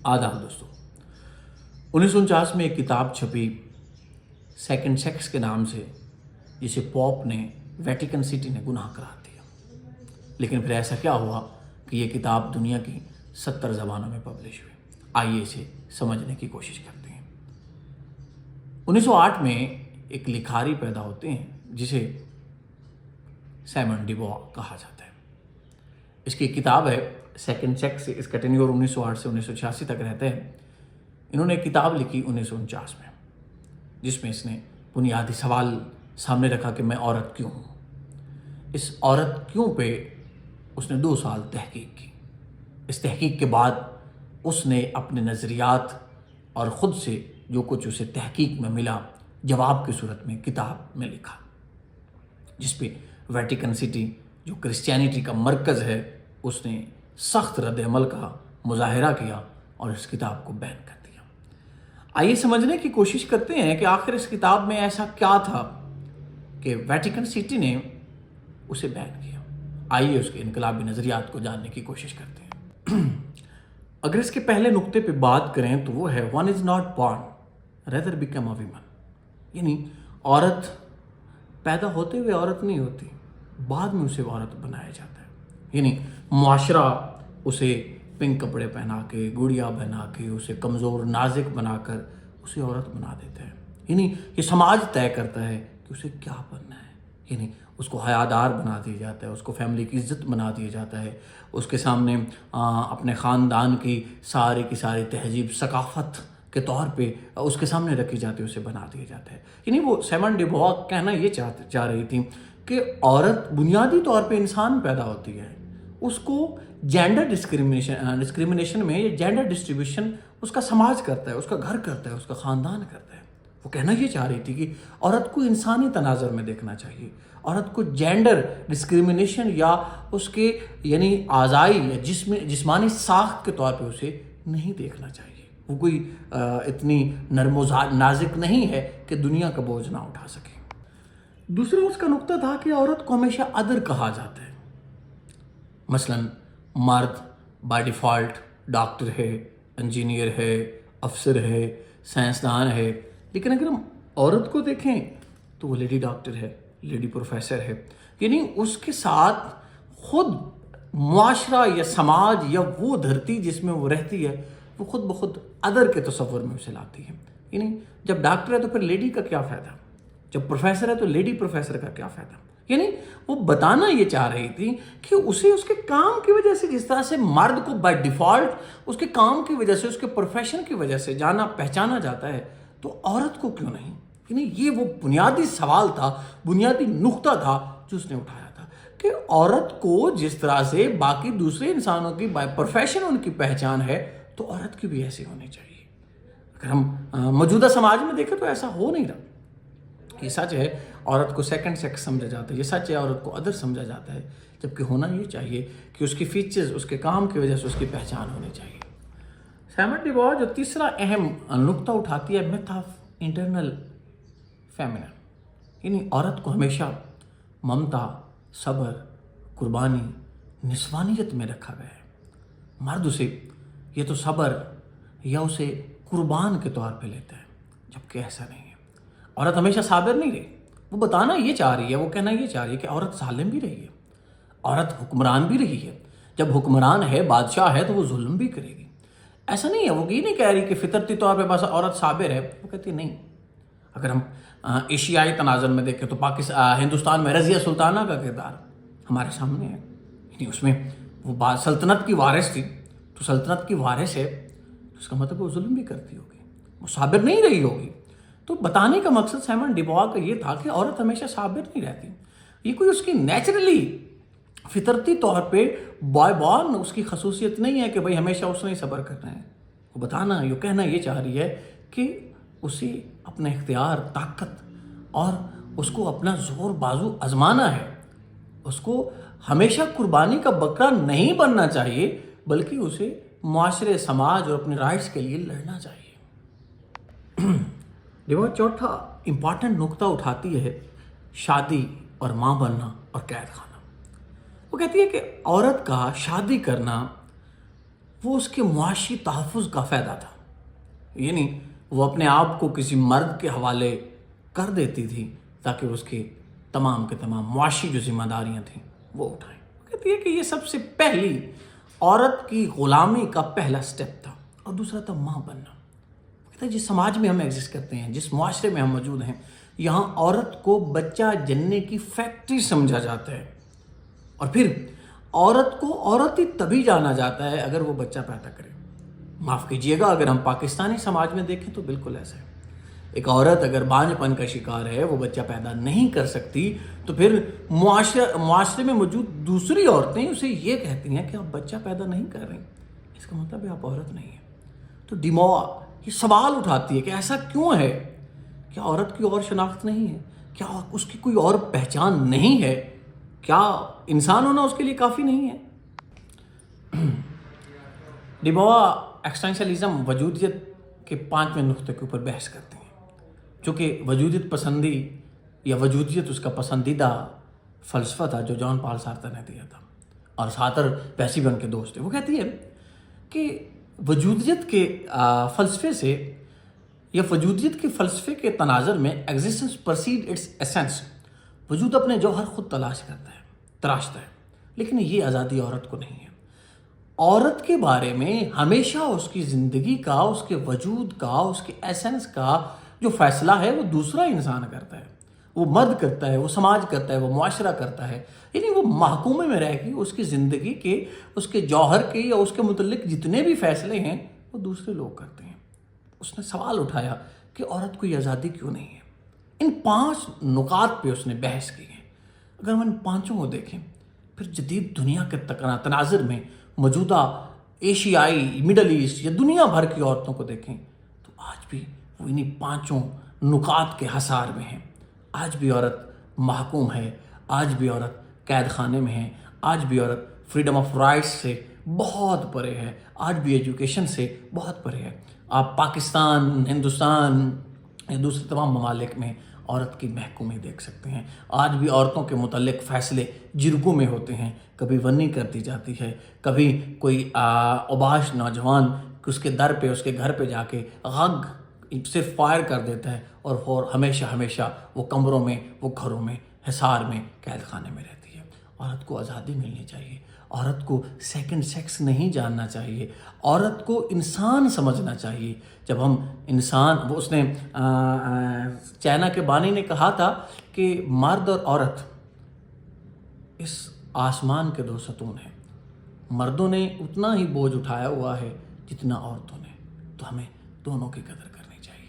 आदाब दोस्तों। 1949 में एक किताब छपी सेकंड सेक्स के नाम से, जिसे पॉप ने वेटिकन सिटी ने गुनाह करार दिया। लेकिन फिर ऐसा क्या हुआ कि ये किताब दुनिया की 70 ज़बानों में पब्लिश हुई। आइए इसे समझने की कोशिश करते हैं। 1908 में एक लिखारी पैदा होते हैं जिसे साइमन डिबॉ कहा जाता है। इसकी किताब है सेकंड सेक्स। इसका टेन्योर 1908 से 1986 तक रहता है। इन्होंने एक किताब लिखी 1949 में, जिसमें इसने बुनियादी सवाल सामने रखा कि मैं औरत क्यों हूँ। इस औरत क्यों पे उसने 2 साल तहकीक की। इस तहकीक के बाद उसने अपने नज़रियात और ख़ुद से जो कुछ उसे तहकीक में मिला, जवाब की सूरत में किताब में लिखा, जिस पे वेटिकन सिटी जो क्रिश्चियनिटी का मरकज़ है, उसने सख्त रद्द-ए-अमल का मुज़ाहरा किया और इस किताब को बैन कर दिया। आइए समझने की कोशिश करते हैं कि आखिर इस किताब में ऐसा क्या था कि वेटिकन सिटी ने उसे बैन किया। आइए उसके इनकलाबी नज़रियात को जानने की कोशिश करते हैं। अगर इसके पहले नुक्ते पे बात करें तो वो है one is not born rather become a women, यानी औरत पैदा होते हुए औरत नहीं होती, बाद में उसे औरत बनाया जाता है। यानी मुआशरा उसे पिंक कपड़े पहना के, गुड़िया बना के, उसे कमज़ोर नाजुक बनाकर उसे औरत बना देता है। यानी ये समाज तय करता है कि उसे क्या बनना है। यानी उसको हयादार बना दिया जाता है, उसको फैमिली की इज़्ज़त बना दिया जाता है, उसके सामने अपने ख़ानदान की सारी तहजीब सकाफ़त के तौर पे उसके सामने रखी जाती है, उसे बना दिया जाता है। यानी वो साइमन डिबॉ कहना ये चाह रही थी कि औरत बुनियादी तौर पे इंसान पैदा होती है, उसको जेंडर डिस्क्रिमिनेशन में ये जेंडर डिस्ट्रीब्यूशन उसका समाज करता है, उसका घर करता है, उसका ख़ानदान करता है। वो कहना ये चाह रही थी कि औरत को इंसानी तनाज़ुर में देखना चाहिए, औरत को जेंडर डिस्क्रिमिनेशन या उसके यानी आज़ाई या जिस्मानी साख्त के तौर पे उसे नहीं देखना चाहिए। वो कोई इतनी नरमो नाजुक नहीं है कि दुनिया का बोझ ना उठा सके। दूसरा उसका नुक्ता था कि औरत को हमेशा अदर कहा जाता है। मसलन मर्द बाय डिफ़ॉल्ट डॉक्टर है, इंजीनियर है, अफसर है, साइंसदान है, लेकिन अगर हम औरत को देखें तो वो लेडी डॉक्टर है, लेडी प्रोफेसर है। यानी उसके साथ खुद मुआशरा या समाज या वो धरती जिसमें वो रहती है, वो खुद ब खुद अदर के तसव्वुर में उसे लाती है। यानी जब डॉक्टर है तो फिर लेडी का क्या फ़ायदा, जब प्रोफेसर है तो लेडी प्रोफेसर का क्या फ़ायदा। यानी वो बताना ये चाह रही थी कि उसे उसके काम की वजह से, जिस तरह से मर्द को बाय डिफ़ॉल्ट उसके काम की वजह से, उसके प्रोफेशन की वजह से जाना पहचाना जाता है, तो औरत को क्यों नहीं। यानी ये वो बुनियादी सवाल था, बुनियादी नुक्ता था जो उसने उठाया था कि औरत को जिस तरह से बाकी दूसरे इंसानों की बाय प्रोफेशन उनकी पहचान है, तो औरत की भी ऐसी होनी चाहिए। अगर हम मौजूदा समाज में देखें तो ऐसा हो नहीं रहा। ये सच है औरत को सेकंड सेक्स समझा जाता है, ये सच है औरत को अदर समझा जाता है, जबकि होना ये चाहिए कि उसकी फीचर्स, उसके काम की वजह से उसकी पहचान होनी चाहिए। साइमन डिबॉ जो तीसरा अहम नुक्ता उठाती है, मिथ ऑफ इंटरनल फेमिनिन, यानी औरत को हमेशा ममता, सब्र, कुर्बानी, निस्वानियत में रखा गया है। मर्द उसे ये तो सब्र या उसे कुर्बान के तौर पे लेता है, जबकि ऐसा नहीं है। औरत हमेशा साबिर नहीं रही। वो बताना ये चाह रही है, वो कहना ये चाह रही है कि औरत सालिम भी रही है, औरत हुक्मरान भी रही है। जब हुक्मरान है, बादशाह है, तो वो जुल्म भी करेगी। ऐसा नहीं है, वो ये नहीं कह रही कि फितरती तौर पे बस औरत साबिर है। वो कहती है नहीं। अगर हम एशियाई तनाज़ुर में देखें तो हिंदुस्तान में रज़िया सुल्ताना का किरदार हमारे सामने है। यानी उसमें वो सल्तनत की वारिस थी, तो सल्तनत की वारिस है तो उसका मतलब वो जुल्म भी करती होगी, वो साबिर नहीं रही होगी। तो बताने का मकसद साइमन डिबॉ का ये था कि औरत हमेशा साबिर नहीं रहती। ये कोई उसकी नेचुरली फितरती तौर पे बॉय बॉर्न उसकी खसूसियत नहीं है कि भाई हमेशा उसने ही सब्र करना है। वो बताना, ये कहना ये चाह रही है कि उसे अपना इख्तियार, ताकत और उसको अपना जोर बाजू आजमाना है। उसको हमेशा कुर्बानी का बकरा नहीं बनना चाहिए, बल्कि उसे मुआशरे, समाज और अपने राइट्स के लिए लड़ना चाहिए। डिबॉ चौथा इम्पॉर्टेंट नुक्ता उठाती है शादी और माँ बनना और कैद खाना। वो कहती है कि औरत का शादी करना وہ اس کے معاشی تحفظ کا فائدہ تھا، یعنی وہ اپنے آپ کو کسی مرد کے حوالے کر دیتی تھی تاکہ اس کے تمام کے تمام معاشی جو ذمہ داریاں تھیں وہ اٹھائیں۔ وہ کہتی ہے کہ یہ سب سے پہلی عورت کی غلامی کا پہلا سٹیپ تھا، اور دوسرا تھا ماں بننا۔ وہ کہتا ہے جس سماج میں ہم ایگزسٹ کرتے ہیں، جس معاشرے میں ہم موجود ہیں، یہاں عورت کو بچہ جننے کی فیکٹری سمجھا جاتا ہے، اور پھر عورت کو عورت ہی تبھی جانا جاتا ہے اگر وہ بچہ پیدا کرے۔ معاف کیجئے گا، اگر ہم پاکستانی سماج میں دیکھیں تو بالکل ایسا ہے۔ ایک عورت اگر بانجھ پن کا شکار ہے، وہ بچہ پیدا نہیں کر سکتی، تو پھر معاشرے میں موجود دوسری عورتیں اسے یہ کہتی ہیں کہ آپ بچہ پیدا نہیں کر رہی، اس کا مطلب ہے آپ عورت نہیں ہیں۔ تو ڈیموا یہ سوال اٹھاتی ہے کہ ایسا کیوں ہے؟ کیا عورت کی اور شناخت نہیں ہے؟ کیا اس کی کوئی اور پہچان نہیں ہے؟ کیا انسان ہونا اس کے لیے کافی نہیں ہے؟ ڈیموا ایکسٹینشنلزم وجودیت کے 5ویں نقطے کے اوپر بحث کرتے ہیں، چونکہ وجودیت پسندی یا وجودیت اس کا پسندیدہ فلسفہ تھا جو جان پال سارتر نے دیا تھا، اور سارتر ویسے بھی ان کے دوست ہیں۔ وہ کہتی ہے کہ وجودیت کے فلسفے سے یا وجودیت کے فلسفے کے تناظر میں ایگزسٹنس پرسیڈ اٹس ایسنس، وجود اپنے جوہر خود تراشتا ہے، لیکن یہ آزادی عورت کو نہیں ہے۔ عورت کے بارے میں ہمیشہ اس کی زندگی کا، اس کے وجود کا، اس کے ایسنس کا جو فیصلہ ہے وہ دوسرا انسان کرتا ہے، وہ مرد کرتا ہے، وہ سماج کرتا ہے، وہ معاشرہ کرتا ہے، یعنی وہ محکومے میں رہ کے اس کی زندگی کے، اس کے جوہر کے یا اس کے متعلق جتنے بھی فیصلے ہیں وہ دوسرے لوگ کرتے ہیں۔ اس نے سوال اٹھایا کہ عورت کو یہ آزادی کیوں نہیں ہے؟ ان 5 نکات پہ اس نے بحث کی ہے۔ اگر ہم ان 5 کو دیکھیں، پھر جدید دنیا کے تناظر میں موجودہ ایشیائی، مڈل ایسٹ یا دنیا بھر کی عورتوں کو دیکھیں تو آج بھی وہ انہی 5 نکات کے حصار میں ہیں۔ آج بھی عورت محکوم ہے، آج بھی عورت قید خانے میں ہے، آج بھی عورت فریڈم آف رائٹس سے بہت پرے ہے، آج بھی ایجوکیشن سے بہت پرے ہے۔ آپ پاکستان، ہندوستان یا دوسرے تمام ممالک میں عورت کی محکومی دیکھ سکتے ہیں۔ آج بھی عورتوں کے متعلق فیصلے جرگوں میں ہوتے ہیں، کبھی ونی کر دی جاتی ہے، کبھی کوئی اوباش نوجوان اس کے در پہ، اس کے گھر پہ جا کے غگ صرف فائر کر دیتا ہے، اور ہمیشہ وہ کمروں میں، وہ گھروں میں، حصار میں، قید خانے میں رہتی ہے۔ عورت کو آزادی ملنی چاہیے، عورت کو سیکنڈ سیکس نہیں جاننا چاہیے، عورت کو انسان سمجھنا چاہیے۔ جب ہم انسان، وہ اس نے چائنا کے بانی نے کہا تھا کہ مرد اور عورت اس آسمان کے 2 ستون ہیں، مردوں نے اتنا ہی بوجھ اٹھایا ہوا ہے جتنا عورتوں نے، تو ہمیں دونوں کی قدر کرنی چاہیے۔